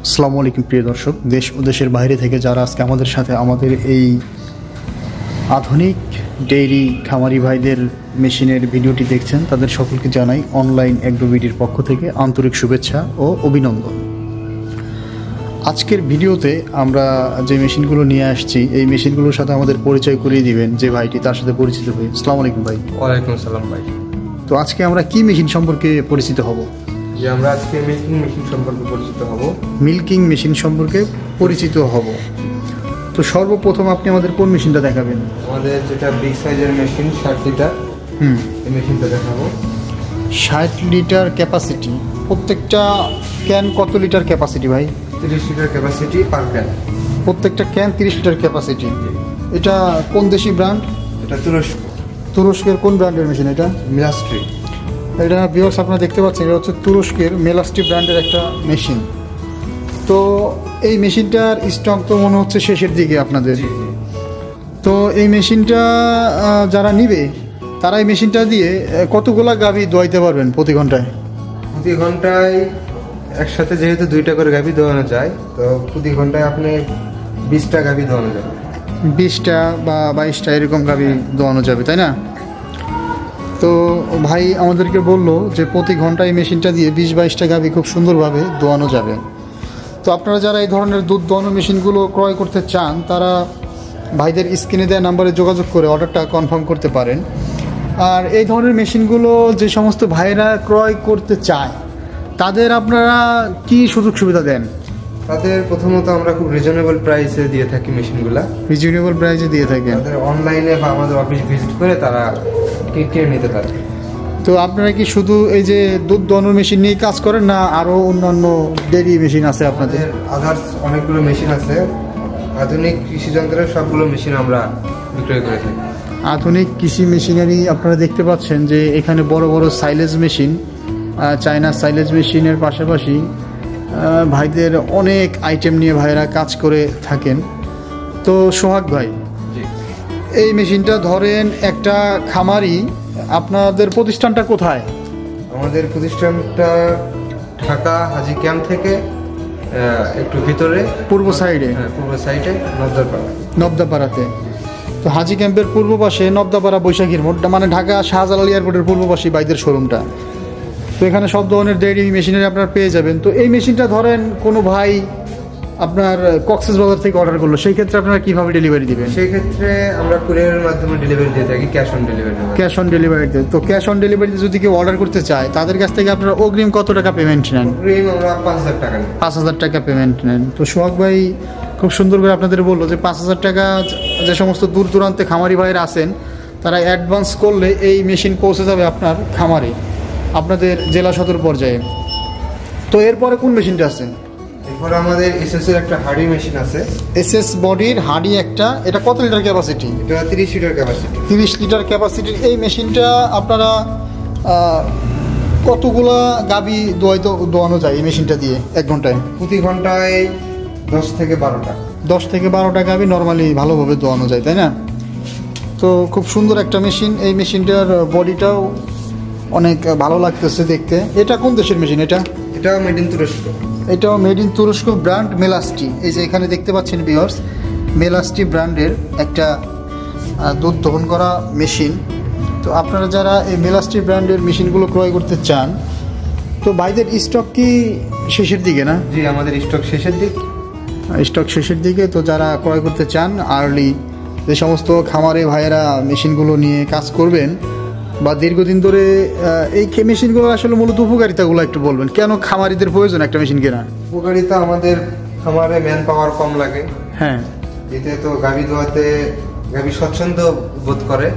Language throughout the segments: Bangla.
আসসালামু আলাইকুম প্রিয় দর্শক, দেশ ও দেশের বাইরে থেকে যারা আজকে আমাদের সাথে আমাদের এই আধুনিক ডেইরি খামারি ভাইদের মেশিনের ভিডিওটি দেখছেন, তাদের সকলকে জানাই অনলাইন এগ্রো বিডির পক্ষ থেকে আন্তরিক শুভেচ্ছা ও অভিনন্দন। আজকের ভিডিওতে আমরা যে মেশিনগুলো নিয়ে আসছি, এই মেশিনগুলোর সাথে আমাদের পরিচয় করিয়ে দিবেন যে ভাইটি, তার সাথে পরিচিত হই। আসসালামু আলাইকুম ভাই। ওয়ালাইকুম আসসালাম ভাই। তো আজকে আমরা কি মেশিন সম্পর্কে পরিচিত হব? যে আমরা আজকে মিল্কিং মেশিন সম্পর্কে পরিচিত হব। মিল্কিং মেশিন সম্পর্কে পরিচিত হব। তো সর্বপ্রথম আপনি আমাদের কোন মেশিনটা দেখাবেন? আমাদের যেটা বিগ সাইজের মেশিন 60 লিটার, এই মেশিনটা দেখাবো। 60 লিটার ক্যাপাসিটি। প্রত্যেকটা ক্যান কত লিটার ক্যাপাসিটি ভাই? 30 লিটার ক্যাপাসিটি পার ক্যান। প্রত্যেকটা ক্যান 30 লিটার ক্যাপাসিটি। এটা কোন দেশি ব্র্যান্ড? এটা তুরস্ক। তুরস্কের কোন ব্র্যান্ডের মেশিন এটা? মিলাস্ট্রি। এটা ভিউয়ার্স আপনারা দেখতে পাচ্ছেন, এটা হচ্ছে তুরস্কের মেলাস্ট্রি ব্র্যান্ডের একটা মেশিন। তো এই মেশিনটার স্টক তো মনে হচ্ছে শেষের দিকে আপনাদের। তো এই মেশিনটা যারা নিবে তারা এই মেশিনটা দিয়ে কতগুলা গাভী দোয়াইতে পারবেন প্রতি ঘন্টায়? প্রতি ঘন্টায় একসাথে যেহেতু 2টা করে গাভী দোয়ানো যায়, তো প্রতি ঘন্টায় আপনি 20টা গাভী দোয়ানো যাবে। 20টা বা 22টা এরকম গাভী দোয়ানো যাবে, তাই না? তো ভাই আমাদেরকে বললো যে প্রতি ঘন্টায় এই মেশিনটা দিয়ে 20-22টা গাভী খুব সুন্দরভাবে দোয়ানো যাবে। তো আপনারা যারা এই ধরনের দুধ দোয়ানো মেশিনগুলো ক্রয় করতে চান, তারা ভাইদের স্ক্রিনে দেওয়া নাম্বারে যোগাযোগ করে অর্ডারটা কনফার্ম করতে পারেন। আর এই ধরনের মেশিনগুলো যে সমস্ত ভাইরা ক্রয় করতে চায়, তাদের আপনারা কি সুযোগ সুবিধা দেন? তাদের প্রথমত আমরা খুব রিজনেবল প্রাইসে দিয়ে থাকি মেশিনগুলা। রিজনেবল প্রাইসে দিয়ে থাকেন? তাদের অনলাইনে বা আমাদের অফিস ভিজিট করে তারা কিনে নিতে পারে। তো আপনারা কি শুধু এই যে দুধ দোয়ানোর মেশিন নিয়ে কাজ করেন, না আরও অন্যান্য ডেইরি মেশিন আছে আপনাদের? আদার্স অনেকগুলো মেশিন আছে। আধুনিক কৃষি যন্ত্রের সবগুলো মেশিন আমরা বিক্রয় করে থাকি। আধুনিক কৃষি মেশিনারি আপনারা দেখতে পাচ্ছেন যে এখানে বড় বড় সাইলেজ মেশিন, চায়না সাইলেজ মেশিনের পাশাপাশি ভাইদের অনেক আইটেম নিয়ে ভাইরা কাজ করে থাকেন। তো সোহাগ ভাই, এই মেশিনটা ধরেন একটা খামারি, আপনাদের প্রতিষ্ঠানটা কোথায়? আমাদের প্রতিষ্ঠানটা ঢাকা হাজি ক্যাম্প থেকে একটু ভিতরে পূর্ব সাইডে। পূর্ব সাইডে নবদাপাড়াতে। তো হাজি ক্যাম্পের পূর্ব পাশে নবদাপাড়া বৈশাখীর মোড়, মানে ঢাকা শাহজালাল এয়ারপোর্টের পূর্ব পাশে বাইদের শোরুমটা। তো এখানে সব ধরনের ডেইরি মেশিনারি আপনারা পেয়ে যাবেন। তো এই মেশিনটা ধরেন কোনো ভাই আপনার কক্সবাজার থেকে অর্ডার করলো, সেই ক্ষেত্রে আপনারা কিভাবে ডেলিভারি দিবেন? সেই ক্ষেত্রে আমরা কুরিয়ারের মাধ্যমে ডেলিভারি দিয়ে থাকি, cash on delivery. Cash on ডেলিভারিতে। তো ক্যাশ অন ডেলিভারিতে যদি কেউ অর্ডার করতে চায়, তাদের কাছ থেকে আপনারা অগ্রিম কত টাকা পেমেন্ট নেন? অগ্রিম আমরা 5000 টাকা নেন। 5000 টাকা পেমেন্ট নেন। তো সোহাগ ভাই খুব সুন্দর করে আপনাদের বললো যে 5000 টাকা যে সমস্ত দূর দূরান্তে খামারি ভাইরা আছেন, তারা অ্যাডভান্স করলে এই মেশিন পৌঁছে যাবে আপনার খামারে, আপনাদের জেলা সদর পর্যায়ে। তো এরপরে কোন মেশিনটা আছে? এরপর আমাদের এসএস এর একটা হার্ডি মেশিন আছে। এসএস বডির হার্ডি একটা। এটা কত লিটার ক্যাপাসিটি? এটা 30 লিটার ক্যাপাসিটি। 30 লিটার ক্যাপাসিটির এই মেশিনটা আপনারা কতগুলা গাভী দোয়ানো যায় এই মেশিনটা দিয়ে এক ঘন্টায়? প্রতি ঘন্টায় 10 থেকে 12টা। 10 থেকে 12টা গাভী নর্মালি ভালোভাবে দোয়ানো যায়, তাই না? তো খুব সুন্দর একটা মেশিন। এই মেশিনটার বডিটাও অনেক ভালো লাগতেছে দেখতে। এটা কোন দেশের মেশিন? এটাও মেড ইন তুরস্ক। এটাও মেড ইন তুরস্ক, ব্র্যান্ড মেলাস্ট্রি। এই যে এখানে দেখতে পাচ্ছেন ভিউয়ার্স, মেলাস্ট্রি ব্র্যান্ডের একটা দুধ দহন করা মেশিন। তো আপনারা যারা এই মেলাস্ট্রি ব্র্যান্ডের মেশিনগুলো ক্রয় করতে চান, তো ভাইদের স্টক কি শেষের দিকে না? জি, আমাদের স্টক শেষের দিকে। স্টক শেষের দিকে। তো যারা ক্রয় করতে চান আর্লি, যে সমস্ত খামারে ভাইয়েরা মেশিনগুলো নিয়ে কাজ করবেন বা দীর্ঘদিন ধরে, এই মেশিনগুলো আসলে মূলত উপকারিতাগুলো একটু বলবেন, কেন খামারিদের প্রয়োজন একটা মেশিন কেনা? উপকারিতা, আমাদের খামারে ম্যান পাওয়ার কম লাগে। হ্যাঁ, এতে তো গাভী দোয়াতে গাভী স্বাচ্ছন্দ্য বোধ করে।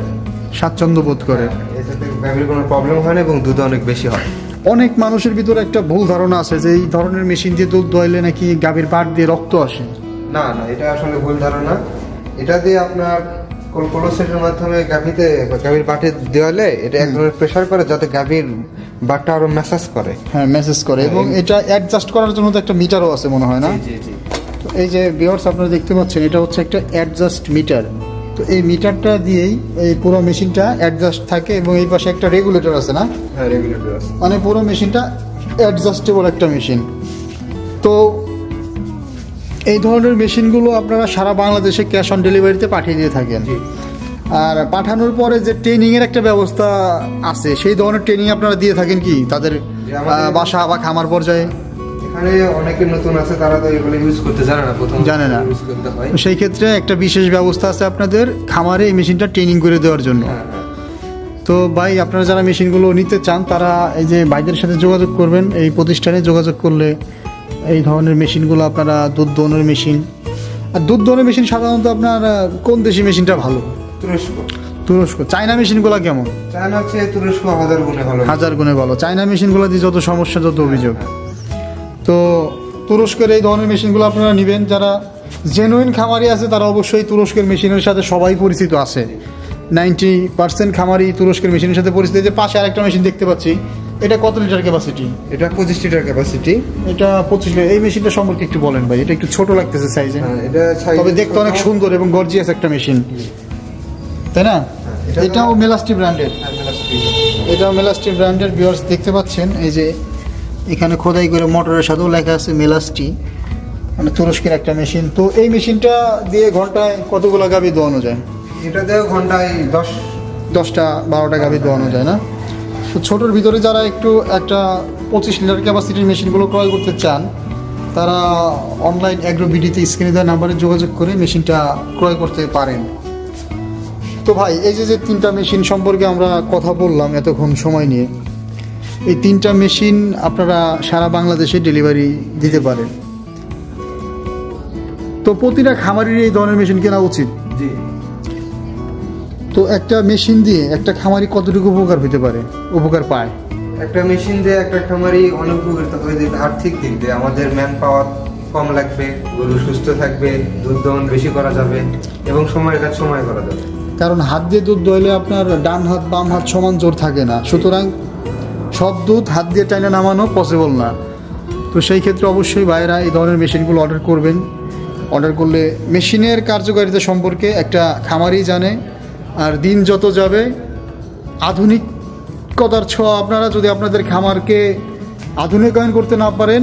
এতে গাভীর কোনো প্রবলেম হয় না এবং দুধ অনেক বেশি হয়। অনেক মানুষের ভিতরে একটা ভুল ধারণা আছে যে এই ধরনের মেশিন দিয়ে দুধ দোয়াইলে নাকি গাভীর পাট দিয়ে রক্ত আসে। না, এটা আসলে ভুল ধারণা। এটা দিয়ে আপনার কোলোসেটের মাধ্যমে গাভীর বাটে দেওয়ালে এটা এক ধরনের প্রেসার করে, যাতে গাভীর বাটটা আরো ম্যাসাজ করে। হ্যাঁ, ম্যাসাজ করে। এবং এটা অ্যাডজাস্ট করার জন্য তো একটা মিটারও আছে মনে হয় না? জি জি। তো এই যে ভিউয়ার্স আপনারা দেখতে পাচ্ছেন, এটা হচ্ছে একটা অ্যাডজাস্ট মিটার। তো এই মিটারটা দিয়েই এই পুরো মেশিনটা অ্যাডজাস্ট থাকে এবং এই পাশে একটা রেগুলেটর আছে না? হ্যাঁ, রেগুলেটর আছে। মানে পুরো মেশিনটা অ্যাডজাস্টেবল একটা মেশিন। তো এই ধরনের মেশিনগুলো আপনারা সারা বাংলাদেশে ক্যাশ অন ডেলিভারিতে পাঠিয়ে দিয়ে থাকেন। আর পাঠানোর পরে যে ট্রেনিংয়ের একটা ব্যবস্থা আছে, সেই ধরনের ট্রেনিং আপনারা দিয়ে থাকেন কি তাদের বাসা বা খামার পর্যায়ে? এখানে অনেকে নতুন আছে, তারা তো এগুলো ইউজ করতে জানে না, প্রথম জানে না। ইউজ করতে হয়। সেই ক্ষেত্রে একটা বিশেষ ব্যবস্থা আছে আপনাদের খামারে এই মেশিনটা ট্রেনিং করে দেওয়ার জন্য। তো ভাই, আপনারা যারা মেশিনগুলো নিতে চান তারা এই যে ভাইদের সাথে যোগাযোগ করবেন। এই প্রতিষ্ঠানে যোগাযোগ করলে এই ধরনের মেশিনগুলো আপনারা, দুধ দোহনের মেশিন, আর দুধ দোহনের মেশিন সাধারণত আপনার কোন দেশি মেশিনটা ভালো? তুরস্ক। চায়না মেশিনগুলো কেমন? চায়না হচ্ছে তুরস্ক 1000 গুণে ভালো। 1000 গুণে ভালো। চায়না মেশিনগুলো দিয়ে যত সমস্যা, যত অভিযোগ। তো তুরস্কের এই ধরনের মেশিনগুলো আপনারা নেবেন। যারা জেনুইন খামারি আছে তারা অবশ্যই তুরস্কের মেশিনের সাথে সবাই পরিচিত আছে। 90% খামারি তুরস্কের মেশিনের সাথে পরিচিত। যে পাশে আরেকটা মেশিন দেখতে পাচ্ছি, এটা কত লিটার ক্যাপাসিটি? এটা 25 লিটার ক্যাপাসিটি। এটা 25 লিটার। এই মেশিনটা সম্পর্কে একটু বলেন ভাই। এটা একটু ছোট লাগতেছে সাইজে, তবে দেখতে অনেক সুন্দর এবং গর্জিয়াস একটা মেশিন, তাই না? এটাও মেলাস্টি ব্র্যান্ডের। এটাও মেলাস্টি ব্র্যান্ডের। ভিউয়ার্স দেখতে পাচ্ছেন, এই যে এখানে খোদাই করে মোটরের সাথেও লেখা আছে মেলাস্টি, মানে তুরস্কের একটা মেশিন। তো এই মেশিনটা দিয়ে ঘন্টায় কতগুলো গাভী দোয়ানো যায়? এটা দিয়ে ঘন্টায় 10টা 12টা গাভী দোয়ানো যায় না? তো ছোটোর ভিতরে যারা একটু একটা 25 লিটার ক্যাপাসিটির মেশিনগুলো ক্রয় করতে চান, তারা অনলাইন অ্যাগ্রোবিডিতে স্ক্রিনে দেওয়া নাম্বারে যোগাযোগ করে মেশিনটা ক্রয় করতে পারেন। তো ভাই, এই যে 3টা মেশিন সম্পর্কে আমরা কথা বললাম এতক্ষণ সময় নিয়ে, এই 3টা মেশিন আপনারা সারা বাংলাদেশে ডেলিভারি দিতে পারেন। তো প্রতিটা খামারির এই ধরনের মেশিন কেনা উচিত। জি। তো একটা মেশিন দিয়ে একটা খামারি কতটুকু উপকার হতে পারে, উপকার পায়? একটা মেশিন দিয়ে একটা খামারি অনেক উপকৃত হয়ে যাবে। আর্থিক দিক দিয়ে আমাদের ম্যান পাওয়ার কম লাগবে, গরু সুস্থ থাকবে, দুধ দহন বেশি করা যাবে এবং সময়ের কাজ সময় করা যাবে। কারণ হাত দিয়ে দুধ দোয়ালে আপনার ডান হাত বাম হাত সমান জোর থাকে না, সুতরাং সব দুধ হাত দিয়ে টাইনে নামানো পসিবল না। তো সেই ক্ষেত্রে অবশ্যই ভাইয়েরা এই ধরনের মেশিনগুলো অর্ডার করবেন। অর্ডার করলে মেশিনের কার্যকারিতা সম্পর্কে একটা খামারি জানে। আর দিন যত যাবে আধুনিকতার ছোঁয়া, আপনারা যদি আপনাদের খামারকে আধুনিকায়ন করতে না পারেন,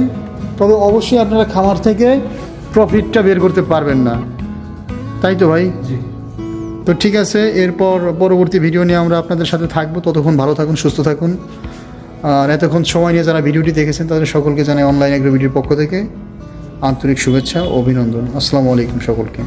তবে অবশ্যই আপনারা খামার থেকে প্রফিটটা বের করতে পারবেন না, তাই তো ভাই? জি। তো ঠিক আছে, এরপর পরবর্তী ভিডিও নিয়ে আমরা আপনাদের সাথে থাকবো। ততক্ষণ ভালো থাকুন, সুস্থ থাকুন। আর এতক্ষণ সময় নিয়ে যারা ভিডিওটি দেখেছেন তাদের সকলকে জানাই অনলাইন এগ্রো ভিডিওর পক্ষ থেকে আন্তরিক শুভেচ্ছা ও অভিনন্দন। আসসালামু আলাইকুম সকলকে।